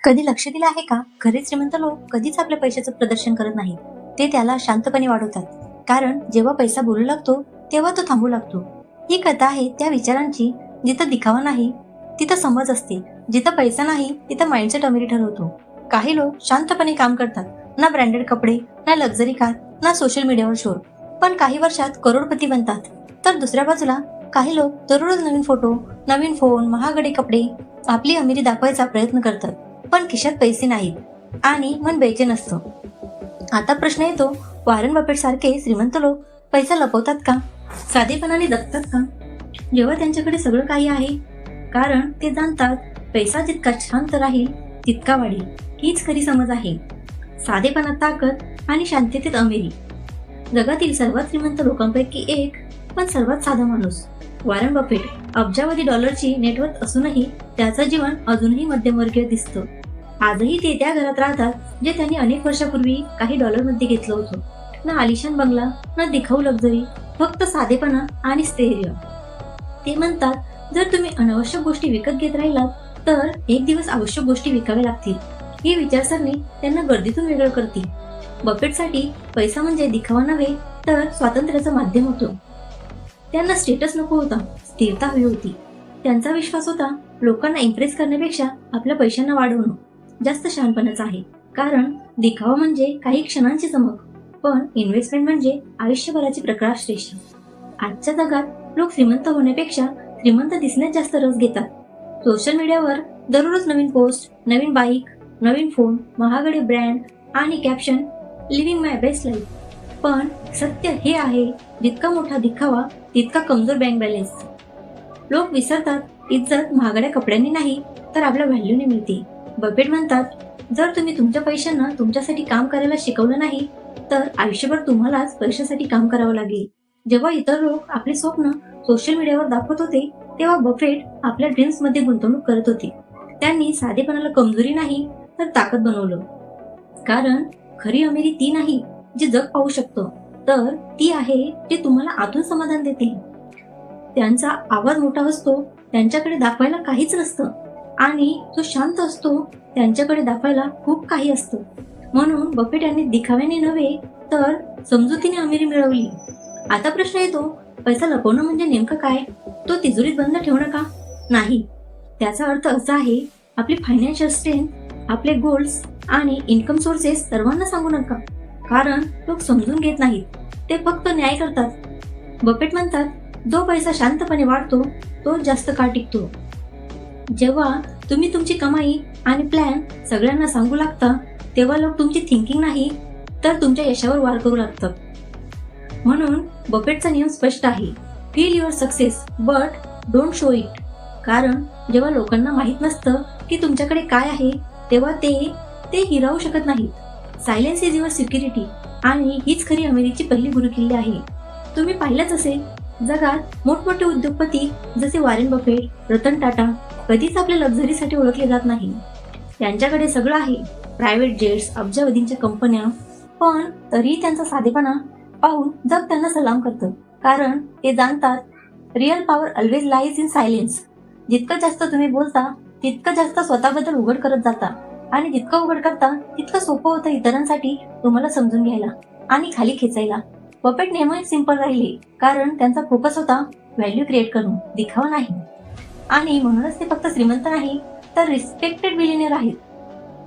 कधी लक्ष दिलं आहे का? खरे श्रीमंत लोक कधीच आपल्या पैशाचं प्रदर्शन करत नाहीत. ते त्याला शांतपणे वाढवतात. कारण जेव्हा पैसा बोलू लागतो तेव्हा तो थांबू लागतो. ही कथा आहे त्या विचारांची जिथं दिखावा नाही तिथं समज असते. जिथं पैसा नाही तिथं माइंडसेट अमिरी ठरवतो. काही लोक शांतपणे काम करतात. ना ब्रँडेड कपडे, ना लक्झरी कार, ना सोशल मीडियावर शोर. पण काही वर्षात करोडपती बनतात. तर दुसऱ्या बाजूला काही लोक दररोज नवीन फोटो, नवीन फोन, महागडे कपडे, आपली अमिरी दाखवायचा प्रयत्न करतात. पण खिशात पैसे नाहीत आणि मन बेचैन असतं. आता प्रश्न येतो, वॉरन बफेट सारखे श्रीमंत लोक पैसा लपवतात का? साधेपणाने जगतात का? जेव्हा त्यांच्याकडे सगळं काही आहे? कारण ते जाणतात पैसा जितका शांत राहील तितका वाढेल. हीच खरी समज आहे. साधेपणात ताकद आणि शांततेत अमेरी. जगातील सर्वात श्रीमंत लोकांपैकी एक, पण सर्वात साधा माणूस वॉरन बफेट. अब्जावधी डॉलरची नेटवर्थ असूनही त्याचं जीवन अजूनही मध्यमवर्गीय दिसतं. आजही ते त्या घरात राहतात जे त्यांनी अनेक वर्षापूर्वी काही डॉलरमध्ये घेतलं होतं. ना आलिशान बंगला, ना दिखाऊ लक्झरी, फक्त साधेपणा आणि स्थैर्य. ते म्हणतात, जर तुम्ही अनावश्यक गोष्टी विकत घेत राहिलात तर एक दिवस आवश्यक गोष्टी विकाव्या लागतील. ही विचारसरणी त्यांना गर्दीतून वेगळं करते. बफेटसाठी पैसा म्हणजे दिखावा नव्हे तर स्वातंत्र्याचं माध्यम होतं. त्यांना स्टेटस नको होता, स्थिरता हवी होती. त्यांचा विश्वास होता, लोकांना इम्प्रेस करण्यापेक्षा आपल्या पैशांना वाढवणं जास्त शहाणपणाचं आहे. कारण दिखावा म्हणजे काही क्षणांची चमक, पण इन्व्हेस्टमेंट म्हणजे आयुष्यभराची प्रकाश रेषा. आजच्या जगात लोक श्रीमंत होण्यापेक्षा श्रीमंत दिसण्यात जास्त रस घेतात. सोशल मीडियावर दररोज नवीन पोस्ट, नवीन बाईक, नवीन फोन, महागडे ब्रँड आणि कॅप्शन, लिव्हिंग माय बेस्ट लाईफ. पण सत्य हे आहे, जितका मोठा दिखावा तितका कमजोर बँक बॅलन्स. लोक विसरतात, इज्जत महागड्या कपड्यांनी नाही तर आपल्या व्हॅल्यूने मिळते. बफेट म्हणतात, जर तुम्ही तुमच्या पैशांना तुमच्यासाठी काम करायला शिकवलं नाही तर आयुष्यभर तुम्हालाच पैशासाठी काम करावं लागेल. जेव्हा इतर लोक आपले स्वप्न सोशल मीडियावर दाखवत होते तेव्हा बफेट आपल्या ड्रीम्स मध्ये गुंतवणूक करत होते. त्यांनी साधेपणाला कमजोरी नाही तर ताकद बनवलं. कारण खरी अमेरी ती नाही जी जग पाहू शकतं, तर ती आहे जी तुम्हाला आतून समाधान देते. त्यांचा आवाज मोठा असतो, त्यांच्याकडे दाखवायला काहीच नसतं, आणि जो शांत असतो त्यांच्याकडे दाखवायला खूप काही असतं. म्हणून बफेट यांनी दिखाव्याने नव्हे तर समजुतीने अमिरी मिळवली. आता प्रश्न येतो, पैसा लपवणं म्हणजे नेमकं काय? तो तिजोरीत बंद ठेवणं का? नाही. त्याचा अर्थ असा आहे, आपली फायनान्शियल स्ट्रेंथ, आपले गोल्स आणि इन्कम सोर्सेस सर्वांना सांगू नका. कारण लोक समजून घेत नाहीत, ते फक्त न्याय करतात. बफेट म्हणतात, जो पैसा शांतपणे वाढतो तो जास्त काळ टिकतो. जेव्हा तुम्ही तुमची कमाई आणि प्लॅन सगळ्यांना सांगू लागता तेव्हा लोक तुमची थिंकिंग नाही तर तुमच्या यशावर वार करू लागतात. म्हणून बफेटचा नियम स्पष्ट आहे, feel your success but don't show it. कारण जेव्हा लोकांना माहित नसतं की तुमच्याकडे काय आहे तेव्हा ते हिरावू शकत नाहीत. सायलेन्स इज युअर सिक्युरिटी, आणि हीच खरी अमेरिकेची पहिली गुरुकिल्ली आहे. तुम्ही पाहिलंच असेल, जगात मोठमोठे उद्योगपती जसे वॉरेन बफेट, रतन टाटा कधीच आपल्या लक्झरीसाठी ओळखले जात नाही. त्यांच्याकडे सगळं आहे, प्रायव्हेट जेट्स, अब्जावधींच्या कंपन्या, पण तरीही त्यांचा साधेपणा पाहून जग त्यांना सलाम करतं. कारण ते जाणतात, real power always lies in silence. जितकं जास्त तुम्ही बोलता तितकं जास्त स्वतःबद्दल उघड करत जाता, आणि जितकं उघड करता तितकं सोपं होतं इतरांसाठी तुम्हाला समजून घ्यायला आणि खाली खेचायला. बफेट नेहमी सिंपल राहिले, कारण त्यांचा फोकस होता व्हॅल्यू क्रिएट करणं, दिखावा नाही. आणि म्हणूनच ते फक्त श्रीमंत नाही तर रिस्पेक्टेड बिलियनियर आहेत.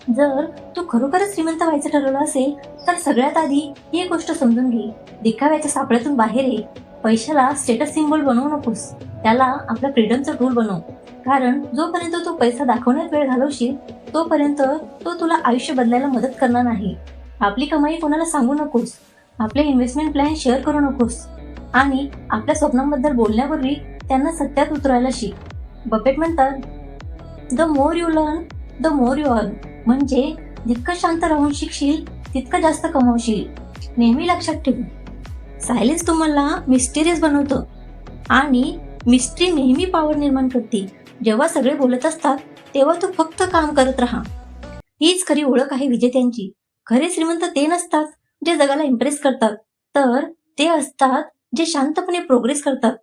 जर तू खरोखरच श्रीमंत व्हायचं ठरवलं असेल तर सगळ्यात आधी ही एक गोष्ट समजून घे, दिखाव्याच्या सापळ्यातून बाहेर ये. पैशाला स्टेटस सिम्बॉल बनवू नकोस, त्याला आपल्या फ्रीडमचं टूल बनव. कारण जोपर्यंत तू पैसा दाखवण्यात वेळ घालवशील तोपर्यंत तो तुला आयुष्य बदलायला मदत करणार नाही. आपली कमाई कोणाला सांगू नकोस, आपले इन्व्हेस्टमेंट प्लॅन शेअर करू नकोस, आणि आपल्या स्वप्नांबद्दल बोलण्यापूर्वी त्यांना सत्यात उतरायला शिक. बफेट म्हणतात, the more you learn the more you earn. म्हणजे जितकं शांत राहून शिकशील तितकं जास्त कमावशील. नेहमी लक्षात ठेव, सायलेन्स तुम्हाला मिस्टेरियस बनवतं, आणि मिस्ट्री नेहमी पॉवर निर्माण करते. जेव्हा सगळे बोलत असतात तेव्हा तू फक्त काम करत राहा. हीच खरी ओळख आहे विजेत्यांची. खरे श्रीमंत ते नसतात जे जगाला इम्प्रेस करतात, तर ते असतात जे शांतपणे प्रोग्रेस करतात.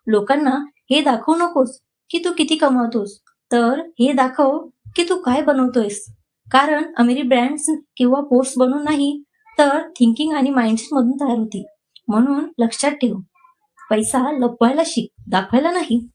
लोकांना हे दाखवू नकोस की तू किती कमावतोस, तर हे दाखव की तू काय बनवतोयस. कारण अमेरी ब्रँड्स किंवा पोस्ट बनवून नाही, तर थिंकिंग आणि माइंडसेट मधून तयार होती. म्हणून लक्षात ठेव, पैसा लपवायला शिक, दाखवायला नाही.